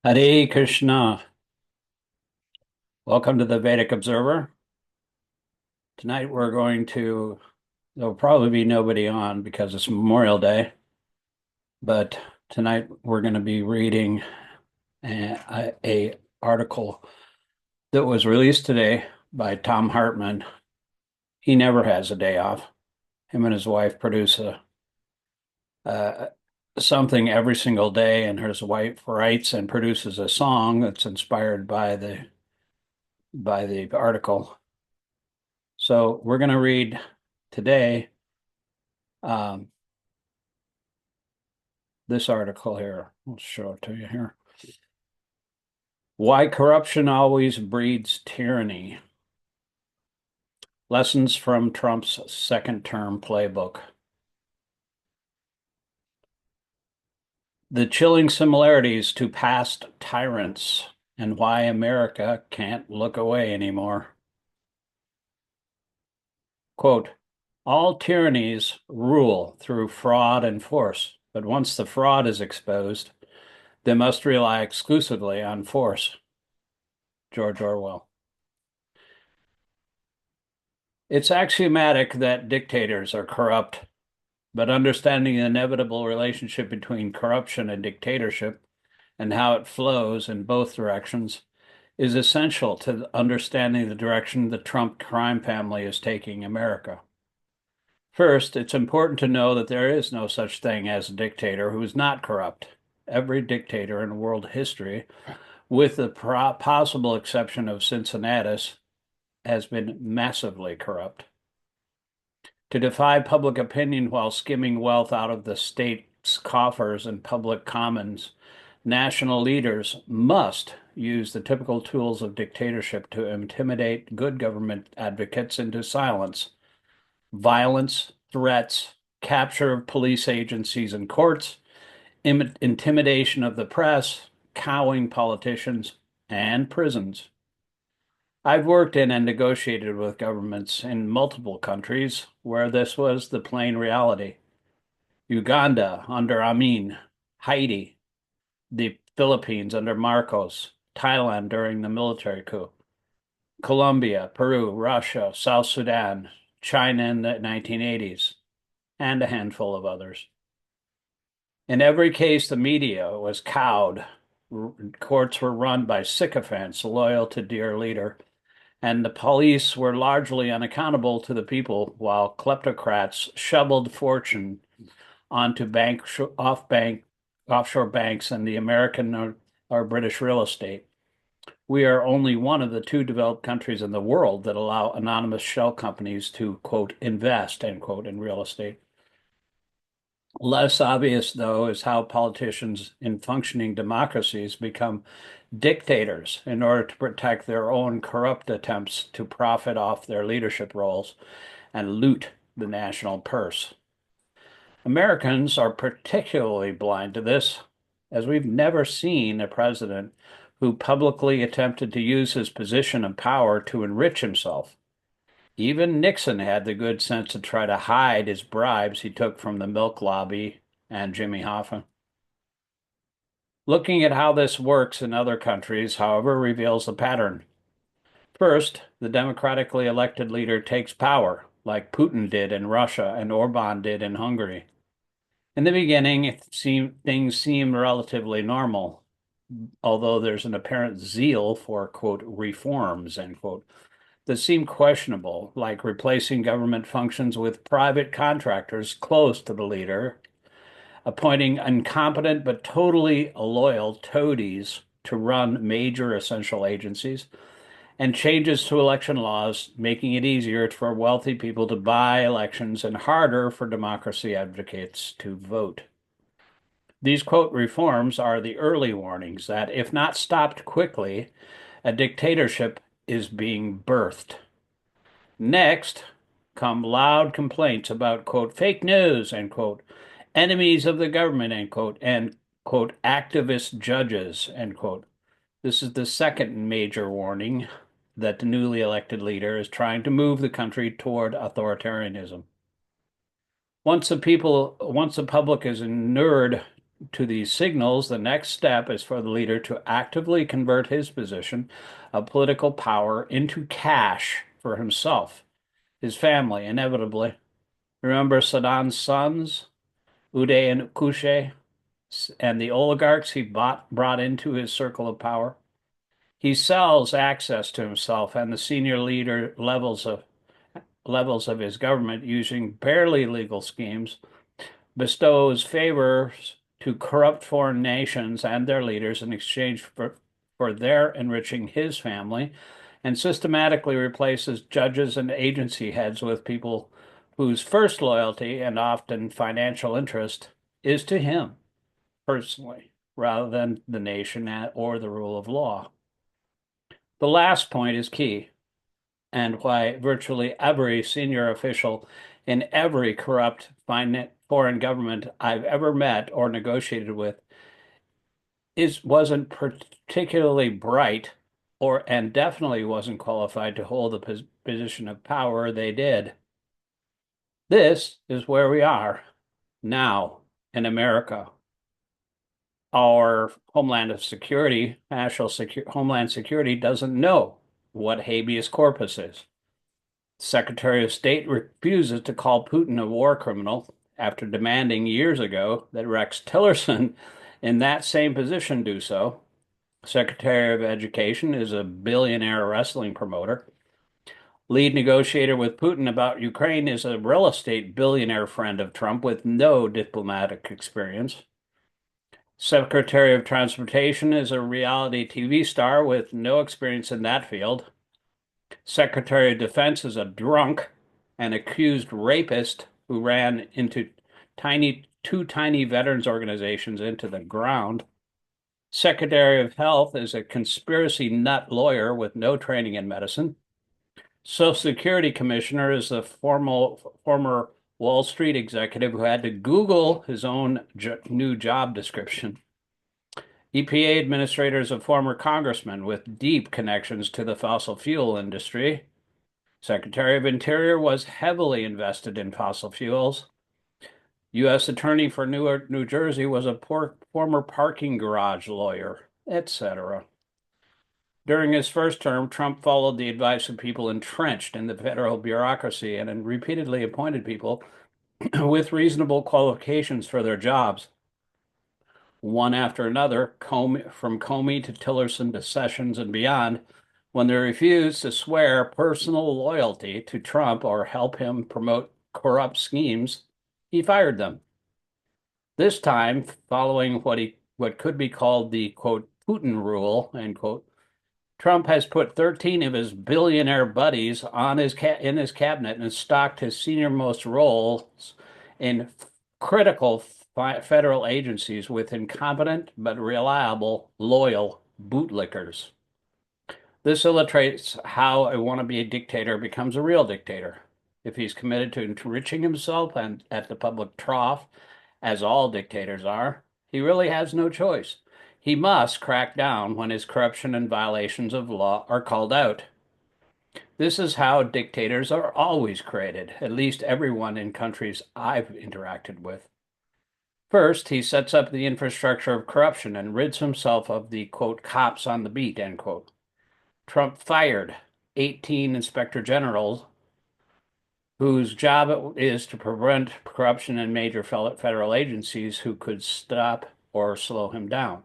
Hare Krishna. Welcome to the Vedic Observer. Tonight there'll probably be nobody on because it's Memorial Day, but tonight we're going to be reading a article that was released today by Thom Hartmann. He never has a day off. Him and his wife produce uh, something every single day, and his wife writes and produces a song that's inspired by the article. So we're going to read today um, this article here. I'll show it to you here. Why corruption always breeds tyranny. Lessons from Trump's second term playbook. The chilling similarities to past tyrants and why America can't look away anymore. Quote, all tyrannies rule through fraud and force, but once the fraud is exposed, they must rely exclusively on force. George Orwell. It's axiomatic that dictators are corrupt, but understanding the inevitable relationship between corruption and dictatorship and how it flows in both directions is essential to understanding the direction the Trump crime family is taking America. First, it's important to know that there is no such thing as a dictator who is not corrupt. Every dictator in world history, with the possible exception of Cincinnatus, has been massively corrupt. To defy public opinion while skimming wealth out of the state's coffers and public commons, national leaders must use the typical tools of dictatorship to intimidate good government advocates into silence. Violence, threats, capture of police agencies and courts, intimidation of the press, cowing politicians, and prisons. I've worked in and negotiated with governments in multiple countries where this was the plain reality. Uganda under Amin, Haiti, the Philippines under Marcos, Thailand during the military coup, Colombia, Peru, Russia, South Sudan, China in the 1980s, and a handful of others. In every case, the media was cowed. Courts were run by sycophants loyal to dear leader, and the police were largely unaccountable to the people while kleptocrats shoveled fortune onto offshore banks and the American or British real estate. We are only one of the two developed countries in the world that allow anonymous shell companies to, quote, invest, end quote, in real estate. Less obvious, though, is how politicians in functioning democracies become dictators in order to protect their own corrupt attempts to profit off their leadership roles and loot the national purse. Americans are particularly blind to this, as we've never seen a president who publicly attempted to use his position of power to enrich himself. Even Nixon had the good sense to try to hide his bribes he took from the milk lobby and Jimmy Hoffa. Looking at how this works in other countries, however, reveals a pattern. First, the democratically elected leader takes power, like Putin did in Russia and Orban did in Hungary. In the beginning, things seem relatively normal, although there's an apparent zeal for, quote, reforms, end quote, that seem questionable, like replacing government functions with private contractors close to the leader, appointing incompetent but totally loyal toadies to run major essential agencies, and changes to election laws, making it easier for wealthy people to buy elections and harder for democracy advocates to vote. These quote reforms are the early warnings that, if not stopped quickly, a dictatorship is being birthed. Next come loud complaints about, quote, fake news, end quote, enemies of the government, end quote, and, quote, activist judges, end quote. This is the second major warning that the newly elected leader is trying to move the country toward authoritarianism. Once the public is inured to these signals, the next step is for the leader to actively convert his position of political power into cash for himself, his family, inevitably. Remember Saddam's sons, Uday and Kushey, and the oligarchs he brought into his circle of power? He sells access to himself and the senior leader levels of his government using barely legal schemes, bestows favors to corrupt foreign nations and their leaders in exchange for their enriching his family, and systematically replaces judges and agency heads with people whose first loyalty and often financial interest is to him personally, rather than the nation or the rule of law. The last point is key, and why virtually every senior official in every corrupt foreign government I've ever met or negotiated with wasn't particularly bright and definitely wasn't qualified to hold the position of power they did. This is where we are now in America. Our Homeland Security, Homeland Security doesn't know what habeas corpus is. Secretary of State refuses to call Putin a war criminal after demanding years ago that Rex Tillerson, in that same position, do so. Secretary of Education is a billionaire wrestling promoter. Lead negotiator with Putin about Ukraine is a real estate billionaire friend of Trump with no diplomatic experience. Secretary of Transportation is a reality TV star with no experience in that field. Secretary of Defense is a drunk and accused rapist who ran into two tiny veterans organizations into the ground. Secretary of Health is a conspiracy nut lawyer with no training in medicine. Social Security Commissioner is a former Wall Street executive who had to Google his own new job description. EPA Administrator is a former congressman with deep connections to the fossil fuel industry. Secretary of Interior was heavily invested in fossil fuels. U.S. Attorney for Newark, New Jersey was a former parking garage lawyer, etc. During his first term, Trump followed the advice of people entrenched in the federal bureaucracy and repeatedly appointed people with reasonable qualifications for their jobs, one after another, from Comey to Tillerson to Sessions and beyond. When they refused to swear personal loyalty to Trump or help him promote corrupt schemes, he fired them. This time, following what could be called the quote Putin rule, end quote, Trump has put 13 of his billionaire buddies in his cabinet and stocked his senior-most roles in critical federal agencies with incompetent but reliable, loyal bootlickers. This illustrates how a wannabe dictator becomes a real dictator. If he's committed to enriching himself and at the public trough, as all dictators are, he really has no choice. He must crack down when his corruption and violations of law are called out. This is how dictators are always created, at least everyone in countries I've interacted with. First, he sets up the infrastructure of corruption and rids himself of the, quote, cops on the beat, end quote. Trump fired 18 inspector generals whose job it is to prevent corruption in major federal agencies who could stop or slow him down.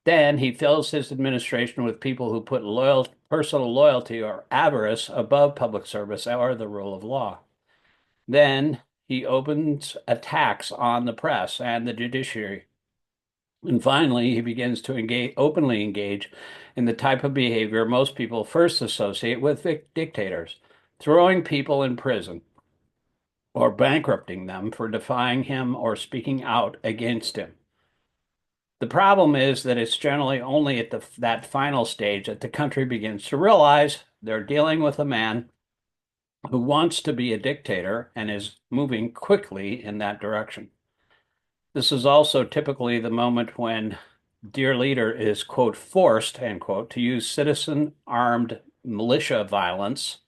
Then he fills his administration with people who put personal loyalty or avarice above public service or the rule of law. Then he opens attacks on the press and the judiciary. And finally, he begins to openly engage in the type of behavior most people first associate with dictators, throwing people in prison or bankrupting them for defying him or speaking out against him. The problem is that it's generally only at that final stage that the country begins to realize they're dealing with a man who wants to be a dictator and is moving quickly in that direction. This is also typically the moment when dear leader is, quote, forced, end quote, to use citizen armed militia violence,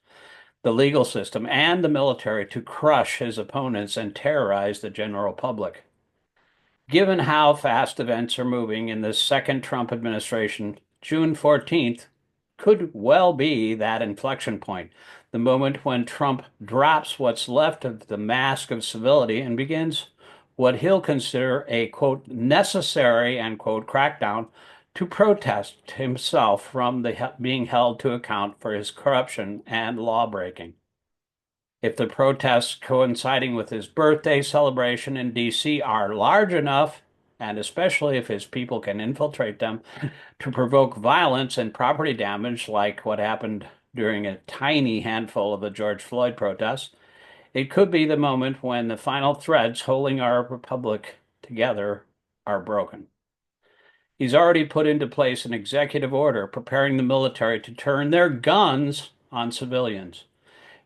the legal system, and the military to crush his opponents and terrorize the general public. Given how fast events are moving in the second Trump administration, June 14th could well be that inflection point, the moment when Trump drops what's left of the mask of civility and begins what he'll consider a quote necessary end quote crackdown to protest himself from being held to account for his corruption and law breaking. If the protests coinciding with his birthday celebration in DC are large enough, and especially if his people can infiltrate them to provoke violence and property damage like what happened during a tiny handful of the George Floyd protests, it could be the moment when the final threads holding our republic together are broken. He's already put into place an executive order preparing the military to turn their guns on civilians.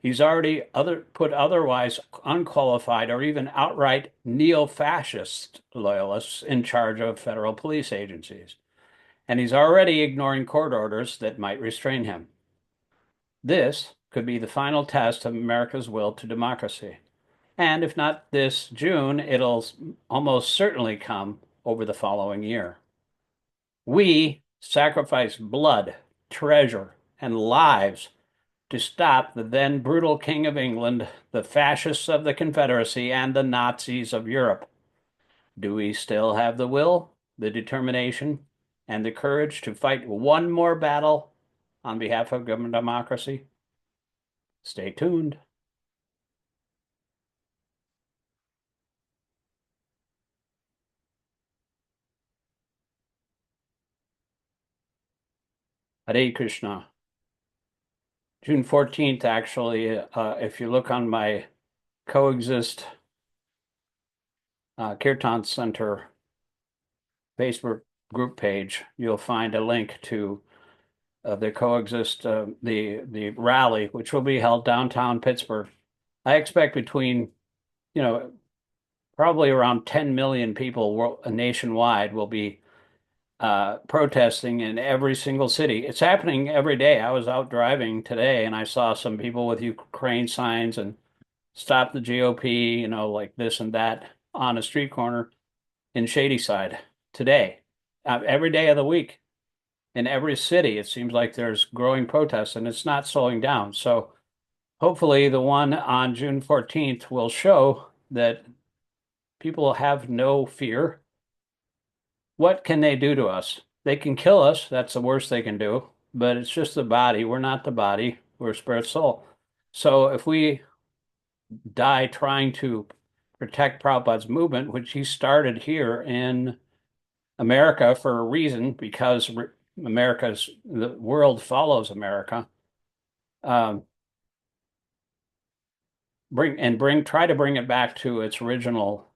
He's already put otherwise unqualified or even outright neo-fascist loyalists in charge of federal police agencies. And he's already ignoring court orders that might restrain him. This could be the final test of America's will to democracy. And if not this June, it'll almost certainly come over the following year. We sacrificed blood, treasure, and lives to stop the then brutal King of England, the fascists of the Confederacy, and the Nazis of Europe. Do we still have the will, the determination, and the courage to fight one more battle on behalf of democracy? Stay tuned. Hare Krishna. June 14th, actually, if you look on my Coexist Kirtan Center Facebook group page, you'll find a link to the Coexist, the rally, which will be held downtown Pittsburgh. I expect between, you know, probably around 10 million people nationwide will be protesting in every single city. It's happening every day. I was out driving today and I saw some people with Ukraine signs and stop the GOP, like this and that on a street corner in Shadyside today. Every day of the week in every city, it seems like there's growing protests and it's not slowing down. So hopefully the one on June 14th will show that people have no fear. What can they do to us? They can kill us. That's the worst they can do. But it's just the body. We're not the body. We're spirit soul. So if we die trying to protect Prabhupada's movement, which he started here in America for a reason, because the world follows America. Um, try to bring it back to its original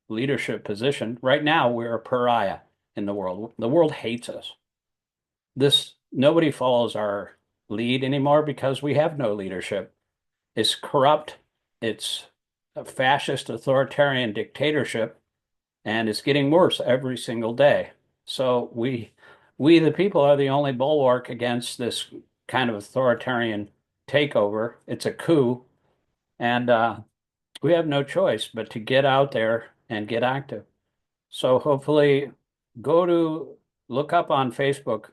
leadership position. Right now, we're a pariah in the world. The world hates us. Nobody follows our lead anymore because we have no leadership. It's corrupt. It's a fascist authoritarian dictatorship, and it's getting worse every single day. So we the people are the only bulwark against this kind of authoritarian takeover. It's a coup, and we have no choice but to get out there and get active. So hopefully, go to look up on Facebook,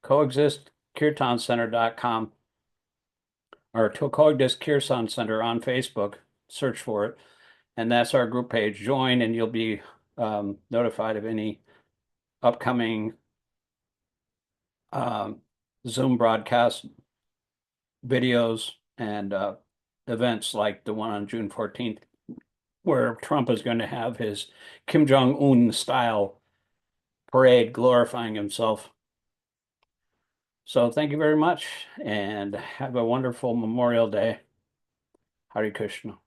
coexistkirtancenter.com or to Coexist Kirtan Center on Facebook. Search for it, and that's our group page. Join, and you'll be notified of any upcoming Zoom broadcast videos and events like the one on June 14th, where Trump is going to have his Kim Jong-un style parade glorifying himself. So thank you very much and have a wonderful Memorial Day. Hare Krishna.